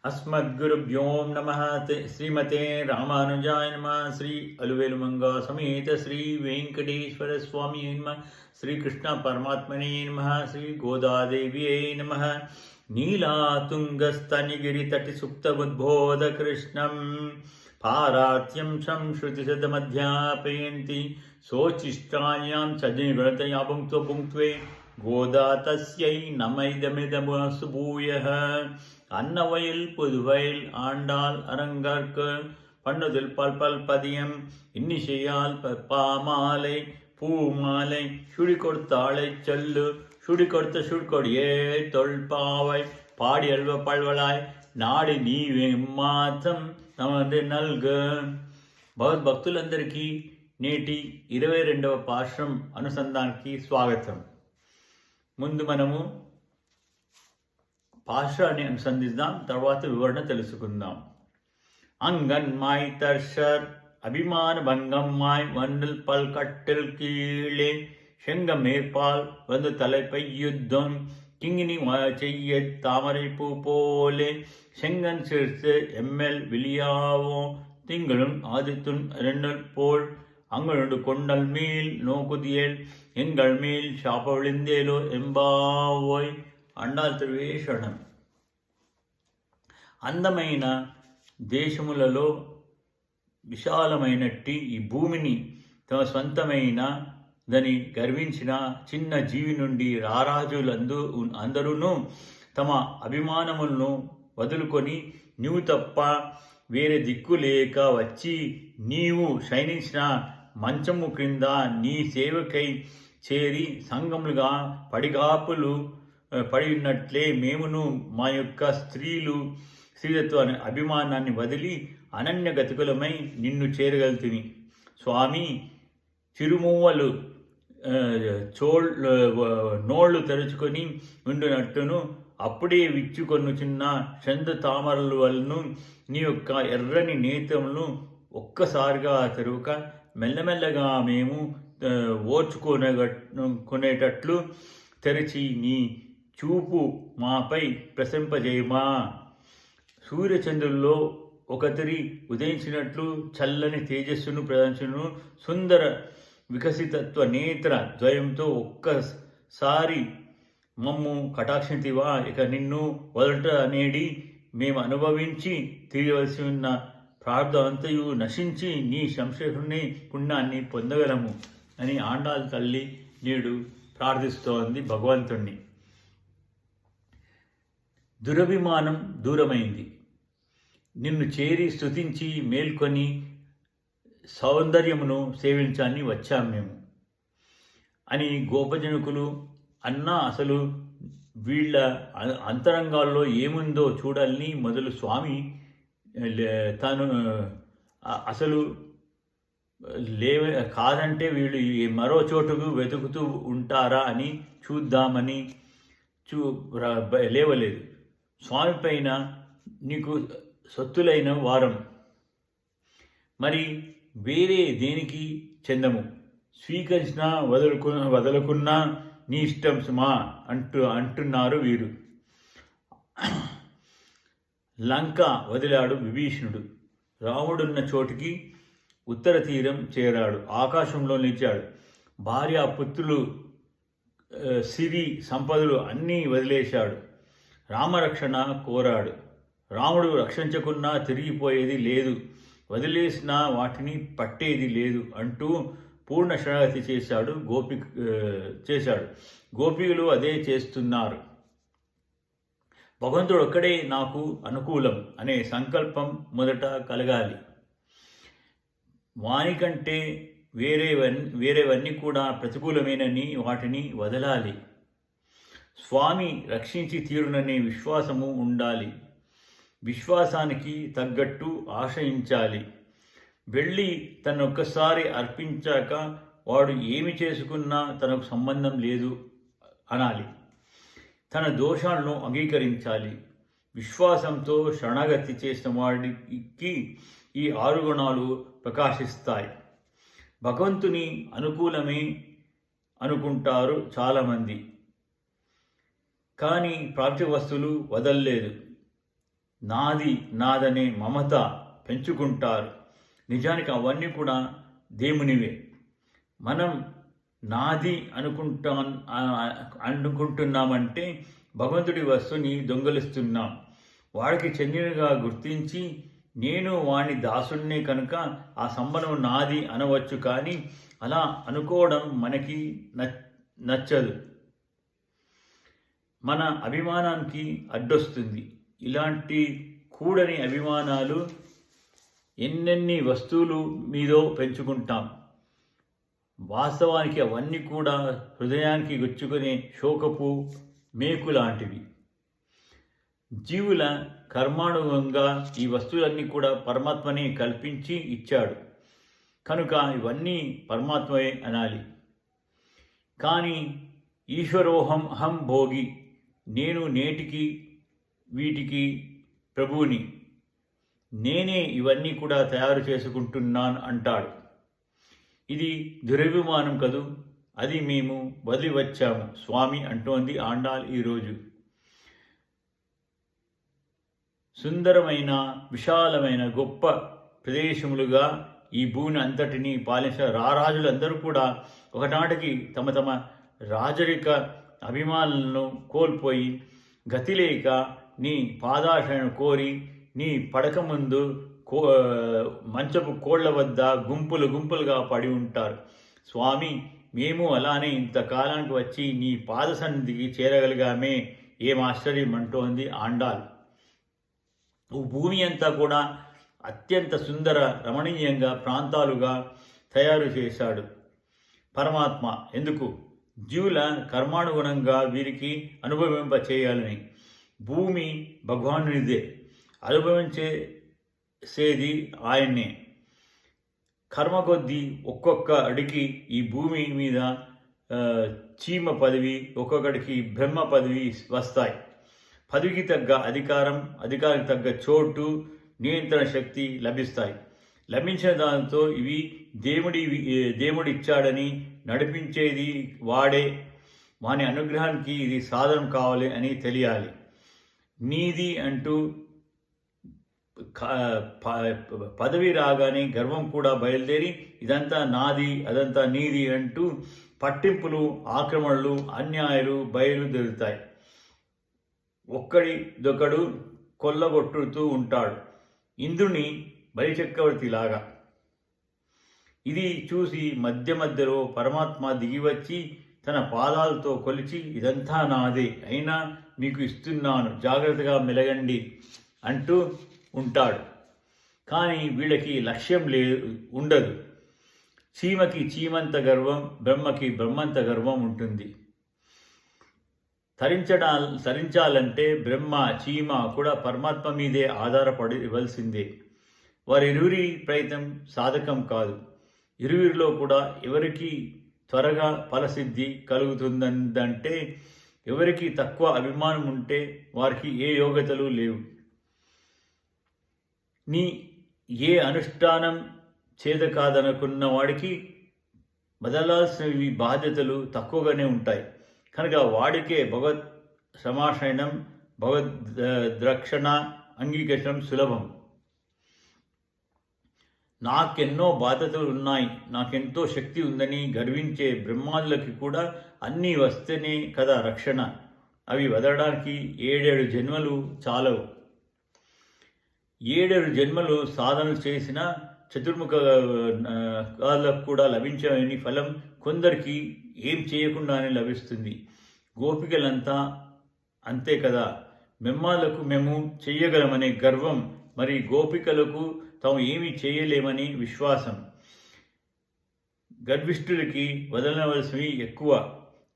अस्मद्गुरुभ्यो नमः श्रीमते रामानुजाय नमः। श्री अलुवेलुमंगा समेत श्री वेंकटेश्वर स्वामी नमः। श्री कृष्ण परमात्मने नमः। श्री गोदादेव्यै नमः। नीलातुङ्गस्तनिगिरितटि सुप्तबुद्बोध कृष्णं पारात्यं संश्रुतिशतमध्यापयन्ति सोचिष्टायां सजनिगणतया भुङ्क्त्वा भुङ्क्त्वे गोदा तस्यै नमैदमिदमस्तु भूयः। அன்னவயல் புதுவயல் ஆண்டாள் அரங்கற்கு பண்ணுதில் பல்பல் பதியம் இன்னிசையால் பப்பாமாலை பூமாலை சுடி கொடுத்தாளை செல்லு சுடி கொடுத்த சுட்கொடியே தொல்பாவை பாடி அல்வ பல்வளாய் నాడి నీవేం మాత్రం తమది నల్గు. భగవద్భక్తులందరికీ నేటి 22వ పాశ్రం అనుసంధానానికి స్వాగతం. ముందు మనము పాశ్రాన్ని అనుసంధిద్దాం, తర్వాత వివరణ తెలుసుకుందాం. அங்கன்மாய் தர்ஷர் அபிமான பங்கம்மாய் வண்டில் பல்கட்டில் கீழே செங்கம் மேற்பால் வந்து தலைப்பை யுத்தம் கிங்கினி செய்ய தாமரை பூ போலே செங்கன் சிறுத்து எம்எல் விழியாவோ திங்களும் ஆதித்துன் ரெண்டல் போல் அங்களுண்டு கொண்டல் மேல் நோக்குதியல் எங்கள் மேல் శాప విళిందేలో ఎంబావోయ్. అండాల్ త్రివేషణం. అందమైన దేశములలో విశాలమైనట్టి ఈ భూమిని తమ స్వంతమైన దని గర్వించిన చిన్న జీవి నుండి అందరూ తమ అభిమానములను వదులుకొని నీవు తప్ప వేరే దిక్కు లేక వచ్చి నీవు శయనించిన మంచము క్రింద నీ సేవకై చేరి సంఘములుగా పడిగాపులు పడి ఉన్నట్లే మేమును మా యొక్క స్త్రీలత్వ అభిమానాన్ని వదిలి అనన్య గతికులమై నిన్ను చేరగలుగుతుంది. స్వామి చిరుమూవలు నోళ్లు తెరుచుకొని ఉండినట్టును అప్పుడే విచ్చుకొనుచున్న చంద్ర తామరల వలను నీ యొక్క ఎర్రని నేత్రములను ఒక్కసారిగా తెరువక మెల్లమెల్లగా మేము ఓర్చుకొనేటట్లు తెరిచి నీ చూపు మాపై ప్రశంపజేయమా. సూర్యచంద్రుల్లో ఒకతరి ఉదయించినట్లు చల్లని తేజస్సును ప్రదర్శను సుందర వికసితత్వ నేత్ర ద్వయంతో ఒక్కసారి మమ్ము కటాక్షింతివా. ఇక నిన్ను వదలట అనేది మేము అనుభవించి తీయవలసి ఉన్న ప్రార్థన అంతయు నశించి నీ సంశేషుని పుణ్యాన్ని పొందగలము అని ఆండాల్ తల్లి నేడు ప్రార్థిస్తోంది భగవంతుణ్ణి. దురభిమానం దూరమైంది. నిన్ను చేరి స్తుతించి మేల్కొని సౌందర్యమును సేవించాలని వచ్చాం మేము అని గోపజనకులు అన్నా అసలు వీళ్ళ అంతరంగాల్లో ఏముందో చూడాలని మొదలు స్వామి తాను అసలు కాదంటే వీళ్ళు మరో చోటుకు వెతుకుతూ ఉంటారా అని చూద్దామని లేవలేదు. స్వామి పైన నీకు సొత్తులైన వారం మరి వేరే దేనికి చెందము, స్వీకరించినా వదలకున్నా నీ ఇష్టం సుమా అంటున్నారు వీరు. లంక వదిలాడు విభీషణుడు. రాముడున్న చోటికి ఉత్తర తీరం చేరాడు. ఆకాశంలో నిలిచాడు. భార్య పుత్రులు సిరి సంపదలు అన్నీ వదిలేశాడు. రామరక్షణ కోరాడు. రాముడు రక్షించకున్నా తిరిగిపోయేది లేదు, వదిలేసిన వాటిని పట్టేది లేదు అంటూ పూర్ణ శరణాగతి చేశాడు. గోపికలు అదే చేస్తున్నారు. భగవంతుడు ఒక్కడే నాకు అనుకూలం అనే సంకల్పం మొదట కలగాలి. వానికంటే వేరేవన్నీ కూడా ప్రతికూలమేనని వాటిని వదలాలి. స్వామి రక్షించి తీరుననే విశ్వాసము ఉండాలి. విశ్వాసానికి తగ్గట్టు ఆశయించాలి. వెళ్ళి తనొక్కసారి అర్పించాక వాడు ఏమి చేసుకున్నా తనకు సంబంధం లేదు అనాలి. తన దోషాలను అంగీకరించాలి. విశ్వాసంతో శరణాగతి చేసిన వాడికి ఈ 6 గుణాలు ప్రకాశిస్తాయి. భగవంతుని అనుకూలమే అనుకుంటారు చాలామంది, కానీ ప్రాప్తి వస్తువులు వదల్లేదు. నాది నాదనే మమత పెంచుకుంటారు. నిజానికి అవన్నీ కూడా దేవునివే. మనం నాది అనుకుంటున్నామంటే భగవంతుడి వస్తువుని దొంగలిస్తున్నాం. వాడికి చెందినగా గుర్తించి నేను వాని దాసుడినే కనుక ఆ సంబంధం నాది అనవచ్చు. కానీ అలా అనుకోవడం మనకి నచ్చదు. మన అభిమానానికి అడ్డొస్తుంది. ఇలాంటి కూడని అభిమానాలు ఎన్నెన్ని వస్తువులు మీదో పెంచుకుంటాం. వాస్తవానికి అవన్నీ కూడా హృదయానికి గుచ్చుకునే శోకపు మేకు లాంటివి. జీవుల కర్మానుగుణంగా ఈ వస్తువులన్నీ కూడా పరమాత్మనే కల్పించి ఇచ్చాడు కనుక ఇవన్నీ పరమాత్మయే అనాలి. కానీ ఈశ్వరోహం అహం భోగి, నేను నేటికి వీటికి ప్రభువుని, నేనే ఇవన్నీ కూడా తయారు చేసుకుంటున్నాను అంటాడు. ఇది దురభిమానం కదూ, అది మేము వదిలి వచ్చాము స్వామి అంటోంది ఆండాల్ ఈరోజు. సుందరమైన విశాలమైన గొప్ప ప్రదేశములుగా ఈ భూమిని అంతటినీ పాలించిన రారాజులందరూ కూడా ఒకనాటికి తమ తమ రాజరిక అభిమానులను కోల్పోయి గతిలేక నీ పాదాశను కోరి నీ పడక ముందు మంచపు కోళ్ల వద్ద గుంపులు గుంపులుగా పడి ఉంటారు. స్వామి, మేము అలానే ఇంతకాలానికి వచ్చి నీ పాద సన్నిధికి చేరగలిగామే, ఏం ఆశ్చర్యం అంటోంది ఆండాల్. భూమి అంతా కూడా అత్యంత సుందర రమణీయంగా ప్రాంతాలుగా తయారు చేశాడు పరమాత్మ. ఎందుకు? జీవుల కర్మానుగుణంగా వీరికి అనుభవింప చేయాలని. భూమి భగవానునిదే, అనుభవించేది ఆయన్నే. కర్మ కొద్దీ ఒక్కొక్క అడికి ఈ భూమి మీద చీమ పదవి, ఒక్కొక్కడికి బ్రహ్మ పదవి వస్తాయి. పదవికి తగ్గ అధికారం, అధికారికి తగ్గ చోటు, నియంత్రణ శక్తి లభిస్తాయి. లభించిన దానితో ఇవి దేవుడిచ్చాడని నడిపించేది వాడే, వాని అనుగ్రహానికి ఇది సాధనం కావాలి అని తెలియాలి. నీది అంటూ పదవి రాగానే గర్వం కూడా బయలుదేరి ఇదంతా నాది అదంతా నీది అంటూ పట్టింపులు, ఆక్రమణలు, అన్యాయాలు బయలుదేరుతాయి. ఒక్కడిదొకడు కొల్లగొట్టుతూ ఉంటాడు, ఇంద్రుని బలిచక్రవర్తిలాగా. ఇది చూసి మధ్య మధ్యలో పరమాత్మ దిగివచ్చి తన పాదాలతో కొలిచి ఇదంతా నాదే, అయినా మీకు ఇస్తున్నాను, జాగ్రత్తగా మెలగండి అంటూ ఉంటాడు. కానీ వీళ్ళకి లక్ష్యం ఉండదు. చీమకి చీమంత గర్వం, బ్రహ్మకి బ్రహ్మంత గర్వం ఉంటుంది. తరించాలంటే బ్రహ్మ, చీమ కూడా పరమాత్మ మీదే ఆధారపడి ఇవ్వాల్సిందే. వారిరువురి ప్రయత్నం సాధకం కాదు. ఇరువురిలో కూడా ఎవరికి త్వరగా ఫలసిద్ధి కలుగుతుందంటే, ఎవరికి తక్కువ అభిమానం ఉంటే వారికి ఏ యోగ్యతలు లేవు. నీ ఏ అనుష్ఠానం చేత కాదనుకున్న వాడికి బదలాల్సినవి బాధ్యతలు తక్కువగానే ఉంటాయి. కనుక వాడికే భగవత్ సమాశ్రయణం, భగవద్ ద్రక్షణ అంగీకరించడం సులభం. నాకెన్నో బాధ్యతలు ఉన్నాయి, నాకెంతో శక్తి ఉందని గర్వించే బ్రహ్మాదులకి కూడా అన్నీ వస్తేనే కదా రక్షణ. అవి వదలడానికి 7 జన్మలు చాలవు. 7 జన్మలు సాధనలు చేసిన చతుర్ముఖాలకు కూడా లభించని ఫలం కొందరికి ఏం చేయకుండానే లభిస్తుంది. గోపికలంతా అంతే కదా. బ్రహ్మాలకు మేము చెయ్యగలమనే గర్వం, మరి గోపికలకు తాము ఏమీ చేయలేమని విశ్వాసం. గర్విష్ఠులకి వదలవలసినవి ఎక్కువ,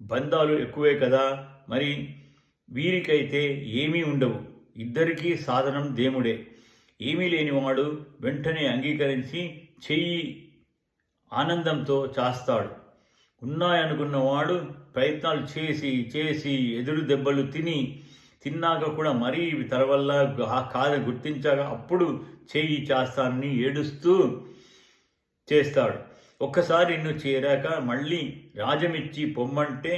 బంధాలు ఎక్కువే కదా. మరి వీరికైతే ఏమీ ఉండవు. ఇద్దరికీ సాధనం దేవుడే. ఏమీ లేనివాడు వెంటనే అంగీకరించి చెయ్యి ఆనందంతో చేస్తాడు. ఉన్నాయనుకున్నవాడు ప్రయత్నాలు చేసి చేసి ఎదురు దెబ్బలు తిన్నాక కూడా మరీ తన వల్ల కాదు గుర్తించాక అప్పుడు చెయ్యి చేస్తానని ఏడుస్తూ చేస్తాడు. ఒక్కసారి నిన్ను చేరాక మళ్ళీ రాజమిచ్చి పొమ్మంటే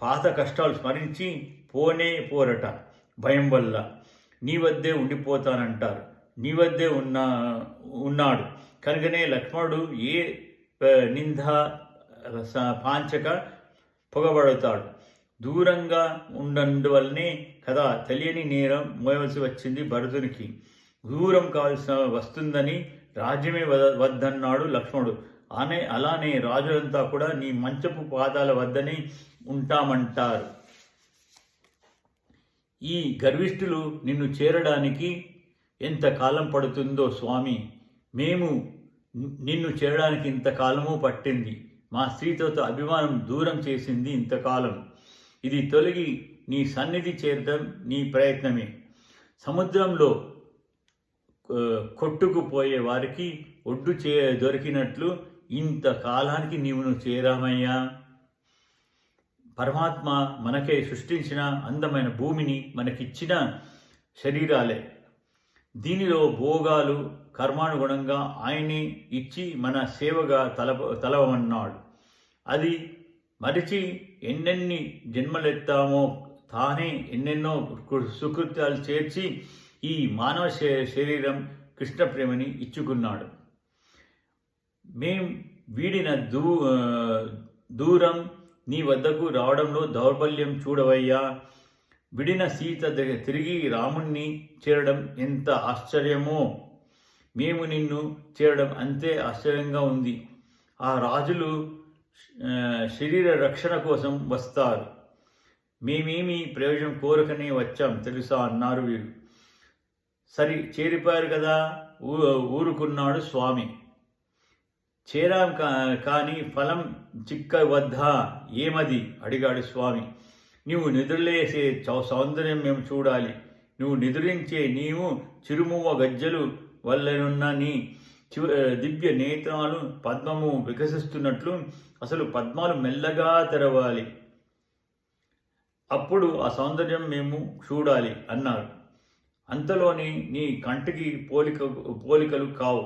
పాత కష్టాలు స్మరించి పోరట భయం వల్ల. నీ వద్దే ఉండిపోతానంటారు. నీ వద్దే ఉన్నాడు కనుకనే లక్ష్మణుడు ఏ నింద పాంచక పొగబడతాడు. దూరంగా ఉన్నందువల్లనే కదా తెలియని నేరం మోయవలసి వచ్చింది భరతునికి. దూరం కావాల్సిన వస్తుందని రాజ్యమే వద్దన్నాడు లక్ష్మణుడు. అలానే రాజులంతా కూడా నీ మంచపు పాదాల వద్దనే ఉంటామంటారు. ఈ గర్విష్ఠులు నిన్ను చేరడానికి ఎంత కాలం పడుతుందో స్వామి, మేము నిన్ను చేరడానికి ఇంతకాలము పట్టింది. మా స్త్రీతో అభిమానం దూరం చేసింది ఇంతకాలం. ఇది తొలగి నీ సన్నిధి చేరడం నీ ప్రయత్నమే. సముద్రంలో కొట్టుకుపోయే వారికి ఒడ్డు దొరికినట్లు ఇంతకాలానికి నీవు చేరామయ్యా. పరమాత్మ మనకే సృష్టించిన అందమైన భూమిని మనకిచ్చిన శరీరాలే. దీనిలో భోగాలు కర్మానుగుణంగా ఆయనే ఇచ్చి మన సేవగా తలవమన్నాడు. అది మరిచి ఎన్నెన్ని జన్మలెత్తామో తానే ఎన్నెన్నో సుకృత్యాలు చేర్చి ఈ మానవ శరీరం కృష్ణ ప్రేమని ఇచ్చుకున్నాడు. మేం వీడిన దూరం నీ వద్దకు రావడంలో దౌర్బల్యం చూడవయ్యా. విడిన సీత తిరిగి రాముణ్ణి చేరడం ఎంత ఆశ్చర్యమో, మేము నిన్ను చేరడం అంతే ఆశ్చర్యంగా ఉంది. ఆ రాజులు శరీర రక్షణ కోసం వస్తారు, మేమేమి ప్రయోజనం కోరకనే వచ్చాం తెలుసా అన్నారు వీరు. సరి చేరిపోయారు కదా ఊరుకున్నాడు స్వామి. చేరాం కానీ ఫలం చిక్కవద్దా ఏమది అడిగాడు స్వామి. నీవు నిద్రలేసే సౌందర్యం మేము చూడాలి. నువ్వు నిద్రించే నీవు చిరుమువ్వ గజ్జలు వల్లనున్న నీ దివ్య నేత్రాలు పద్మము వికసిస్తున్నట్లు అసలు పద్మాలు మెల్లగా తెరవాలి. అప్పుడు ఆ సౌందర్యం మేము చూడాలి అన్నారు. అంతలోని నీ కంటికి పోలికలు కావు,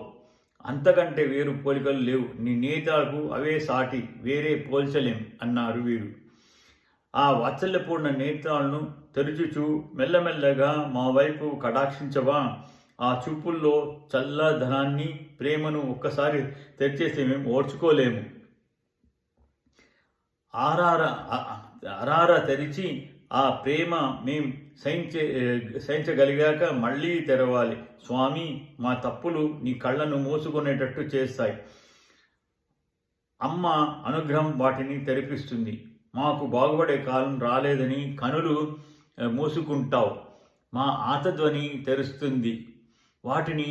అంతకంటే వేరు పోలికలు లేవు. నీ నేత్రాలకు అవే సాటి, వేరే పోల్చలేం అన్నారు వీరు. ఆ వాత్సల్యపూర్ణ నేత్రాలను తెరుచుచూ మెల్లమెల్లగా మా వైపు కటాక్షించవా. ఆ చూపుల్లో చల్లదనాన్ని ప్రేమను ఒక్కసారి తెరిచేస్తే మేము ఓర్చుకోలేము. ఆరార తెరిచి ఆ ప్రేమ మేం సహించగలిగాక మళ్ళీ తెరవాలి. స్వామి, మా తప్పులు నీ కళ్ళను మూసుకునేటట్టు చేస్తాయి. అమ్మ అనుగ్రహం వాటిని తెరిపిస్తుంది. మాకు బాగుపడే కాలం రాలేదని కనులు మూసుకుంటావు. మా ఆతధ్వని తెరుస్తుంది. వాటిని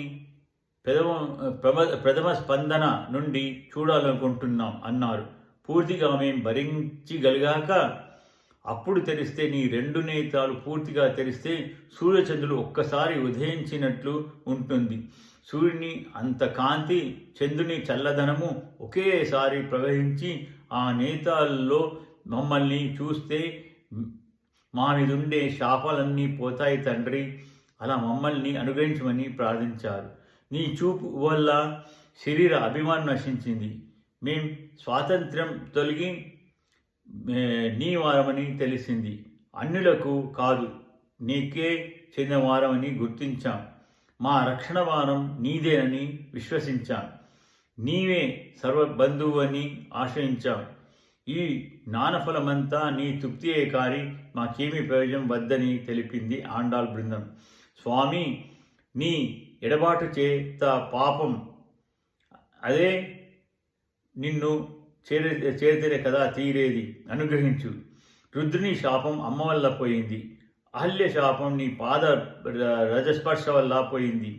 ప్రథమ స్పందన నుండి చూడాలనుకుంటున్నాం అన్నారు. పూర్తిగా మేం భరించగలిగాక అప్పుడు తెరిస్తే, నీ రెండు నేత్రాలు పూర్తిగా తెరిస్తే సూర్యచంద్రులు ఒక్కసారి ఉదయించినట్లు ఉంటుంది. సూర్యుని అంత కాంతి, చంద్రుని చల్లదనము ఒకేసారి ప్రవహించి ఆ నేత్రాల్లో మమ్మల్ని చూస్తే మా మీదుండే శాపాలన్నీ పోతాయి తండ్రి. అలా మమ్మల్ని అనుగ్రహించమని ప్రార్థించారు. నీ చూపు వల్ల శరీర అభిమానం నశించింది. మేం స్వాతంత్ర్యం తొలగి నీ వారమని తెలిసింది. అన్యులకు కాదు, నీకే చెందిన వారమని గుర్తించాం. మా రక్షణ వారం నీదేనని విశ్వసించాం. నీవే సర్వబంధువు అని ఆశ్రయించాం. ఈ జ్ఞానఫలమంతా నీ తృప్తియే కాని మాకేమీ ప్రయోజనం వద్దని తెలిపింది ఆండాళ్ బృందం. స్వామి, నీ ఎడబాటు చేత పాపం అదే నిన్ను చేరితేనే కదా తీరేది. అనుగ్రహించు. రుద్రుని శాపం అమ్మ వల్ల పోయింది. అహల్య శాపం నీ పాద రజస్పర్శ వల్ల పోయింది.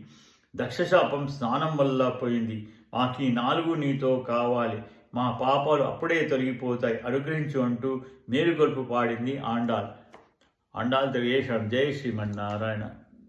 దక్ష శాపం స్నానం వల్ల పోయింది. మాకీ 4 నీతో కావాలి. మా పాపాలు అప్పుడే తొలగిపోతాయి. అనుగ్రహించు అంటూ మేలుకొల్పు పాడింది ఆండాళ్. ఆండాళ్ తెలియేశాం. జై శ్రీమన్నారాయణ.